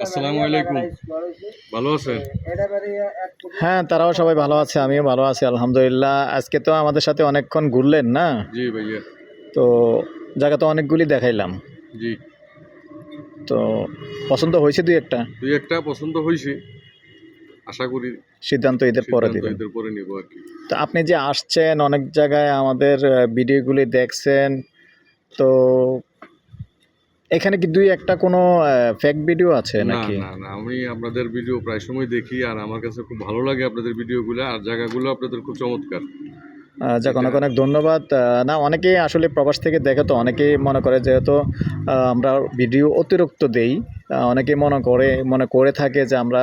আসসালামু আলাইকুম। ভালো আছেন? হ্যাঁ, তারাও সবাই ভালো আছে, আমিও ভালো আছি আলহামদুলিল্লাহ। আজকে তো আমাদের সাথে অনেকক্ষণ ঘুরলেন না? জি ভাইয়া। তো জায়গা তো অনেকগুলি দেখাইলাম। জি। তো পছন্দ হয়েছে দুই একটা? দুই একটা পছন্দ হইছে। আশা করি সিদ্ধান্ত ঈদের পরে সিদ্ধান্ত দিবেন। ঈদের পরে নিব আরকি। তো আপনি যে আসছেন অনেক জায়গায় আমাদের ভিডিওগুলি দেখছেন, তো এখানে কি দুই একটা কোনো ফেক ভিডিও আছে না, নাকি? না, না। আমি আপনাদের ভিডিও প্রায় সময় দেখি আর আমার কাছে খুব ভালো লাগে আপনাদের ভিডিওগুলা আর জায়গাগুলো আপনাদের খুব চমৎকার। যাক, এটা অনেক অনেক ধন্যবাদ। না, অনেকেই আসলে প্রবাস থেকে দেখে, তো অনেকেই মনে করে যেহেতু আমরা ভিডিও অতিরিক্ত দেই, অনেকেই মনে করে থাকে যে আমরা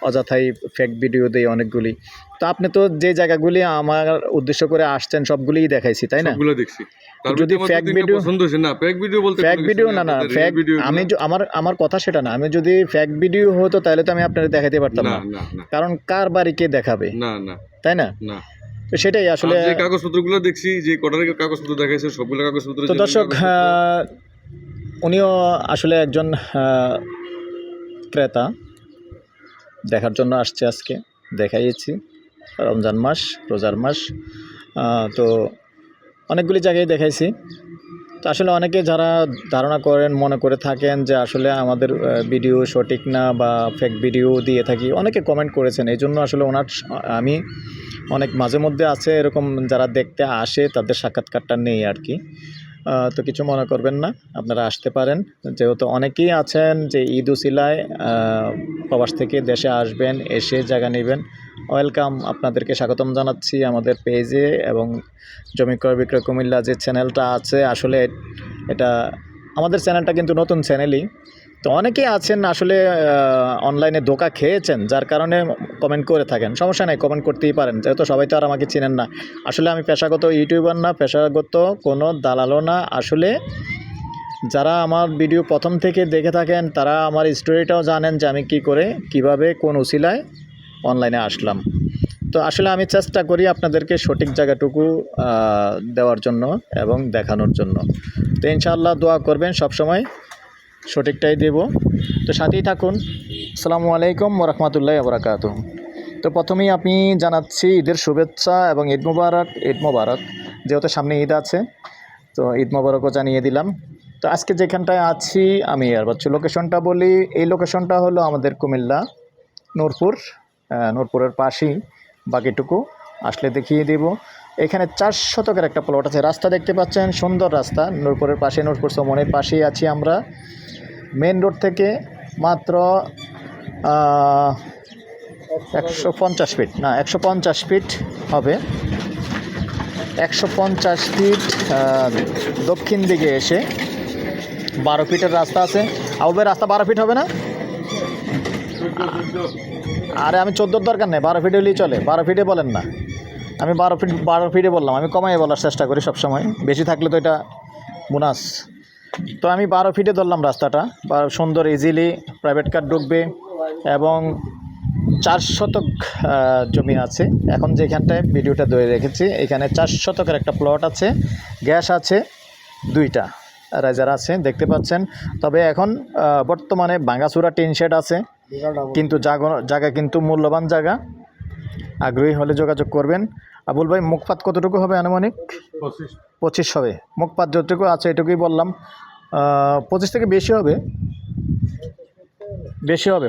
অযথাই ফেক ভিডিও দেই অনেকগুলি। তো আপনি তো যে জায়গাগুলি আমার উদ্দেশ্য করে আসছেন সবগুলিই দেখাইছি, তাই না? সবগুলো দেখছি। তার যদি ভিতরে আমার ফেক ২-৩ টা ভিডিও পছন্দ হইছে। না, ফেক ভিডিও বলতে ফেক কোনো কিছু ভিডিও নাই। না, না, আপনাদের রিয়েল ফেক ভিডিওগুলা আমার কথা সেটা না। আমি যদি ফেক ভিডিও হতো তাহলে তো আমি আপনাদের দেখাতে পারতাম না, না। না, না, কারণ কার বাড়ি কে দেখাবে, না, না, তাই না? না। তো সেটাই আর আসলে। যে কাগজপত্রগুলো দেখছি, যে কটার কাগজপত্র দেখাইছে সবগুলো কাগজপত্র তো জেনুইন দর্শক, কাগজপত্র। উনিও আসলে একজন ক্রেতা, দেখার জন্য আসছে আজকে। দেখাইয়েছি, রমজান মাস, রোজার মাস। তো অনেকগুলি জায়গায় দেখাইছি। তো আসলে অনেকে যারা ধারণা করেন, মনে করে থাকেন যে আসলে আমাদের ভিডিও সঠিক না বা ফেক ভিডিও দিয়ে থাকি, অনেকে কমেন্ট করেছেন। এই জন্য আসলে আমি অনেক মাঝে মধ্যে আছে এরকম যারা দেখতে আসে, তাদের সাক্ষাৎকারটা নেই আর কি। তো কিছু মনে করবেন না, আপনারা আসতে পারেন। যেহেতু অনেকেই আছেন যে ঈদ উসিলায় প্রবাস থেকে দেশে আসবেন, এসে জায়গা নেবেন। ওয়েলকাম, আপনাদেরকে স্বাগতম জানাচ্ছি আমাদের পেজে। এবং জমি ক্রয় বিক্রয় কুমিল্লা যে চ্যানেলটা আছে, আসলে এটা আমাদের চ্যানেলটা কিন্তু নতুন চ্যানেলই। তো অনেকেই আছেন আসলে অনলাইনে ধোঁকা খেয়েছেন, যার কারণে কমেন্ট করে থাকেন। সমস্যা নেই, কমেন্ট করতেই পারেন, যেহেতু সবাই তো আর আমাকে চেনেন না। আসলে আমি পেশাগত ইউটিউবার না, পেশাগত কোনো দালালও না। আসলে যারা আমার ভিডিও প্রথম থেকে দেখে থাকেন, তারা আমার স্টোরিটাও জানেন যে আমি কিভাবে কোন উসিলায় অনলাইনে আসলাম। তো আসলে আমি চেষ্টা করি আপনাদেরকে সঠিক জায়গাটুকু দেওয়ার জন্য এবং দেখানোর জন্য। তো ইনশাআল্লাহ দোয়া করবেন, সবসময় সঠিকটাই দেব। তো সাথেই থাকুন। আসসালামু আলাইকুম ওয়া রাহমাতুল্লাহি ওয়া বারাকাতুহু। তো প্রথমেই আমি জানাচ্ছি ঈদের শুভেচ্ছা এবং ঈদ মোবারক। ঈদ মোবারক, যেহেতু সামনে ঈদ আছে, তো ঈদ মোবারকও জানিয়ে দিলাম। তো আজকে যেখানটায় আছি আমি আর লোকেশনটা বলি। এই লোকেশনটা হলো আমাদের কুমিল্লা নূরপুর, নূরপুরের পাশেই। বাকিটুকু আসলে দেখিয়ে দেব। এখানে 4 শতকের একটা প্লট আছে। রাস্তা দেখতে পাচ্ছেন, সুন্দর রাস্তা। নূরপুরের পাশে, নূরপুর চৌমনির পাশেই আছি আমরা। মেন রোড থেকে মাত্র 150 ফিট, না 150 ফিট হবে। 150 ফিট দক্ষিণ দিকে এসে 12 ফিটের রাস্তা আছে। আউবের রাস্তা 12 ফিট হবে না? আরে আমি 14 দরকার নেই, 12 ফিট হলেই চলে। 12 ফিটে বলেন না, আমি 12 ফিটে বললাম। আমি কমাই বলার চেষ্টা করি সবসময়, বেশি থাকলে তো এটা বোনাস। তো আমি 12 ফিটে ধরলাম রাস্তাটা। সুন্দর ইজিলি প্রাইভেট কার ঢুকবে এবং 4 শতক জমি আছে। এখন যেখানটায় ভিডিওটা ধরে রেখেছি, এখানে 4 শতকের একটা প্লট আছে। গ্যাস আছে 2টা, রাইজার আছে দেখতে পাচ্ছেন। তবে এখন বর্তমানে ভাঙাচুরা টিন শেড আছে, কিন্তু জায়গা কিন্তু মূল্যবান জায়গা। আগ্রহী হলে যোগাযোগ করবেন। আবুল ভাই, মুখপাত কতটুকু হবে আনুমানিক? 25 হবে। মুখপাত যতটুকু আছে এটুকুই বললাম। 25 থেকে বেশি হবে,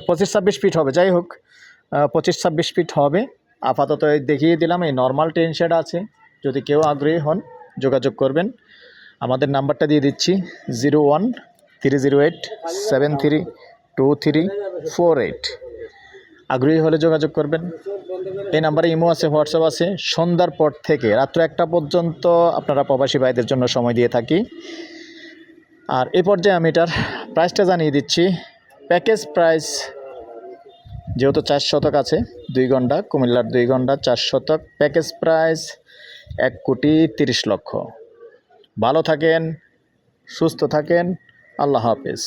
25-26 ফিট হবে। যাই হোক, 25-26 ফিট হবে। আপাতত দেখিয়ে দিলাম। এই নর্মাল টিন শেড আছে। যদি কেউ আগ্রহী হন যোগাযোগ করবেন। আমাদের নাম্বারটা দিয়ে দিচ্ছি, 01-308-732348। আগ্রহী হলে যোগাযোগ করবেন। এই নাম্বারে ইমো আছে, হোয়াটসঅ্যাপ আছে। সন্ধ্যার পর থেকে রাত্র 1টা পর্যন্ত আপনারা প্রবাসী ভাইদের জন্য সময় দিয়ে থাকি। আর এই পর্যায়ে আমি এটার প্রাইসটা জানিয়ে দিচ্ছি। প্যাকেজ প্রাইস, যেহেতু 4 শতক আছে, 2 ঘন্টা, কুমিল্লার 2 ঘন্টা, 4 শতক। Package price 1,30,00,000। ভালো থাকেন, সুস্থ থাকেন, আল্লাহ হাফেজ।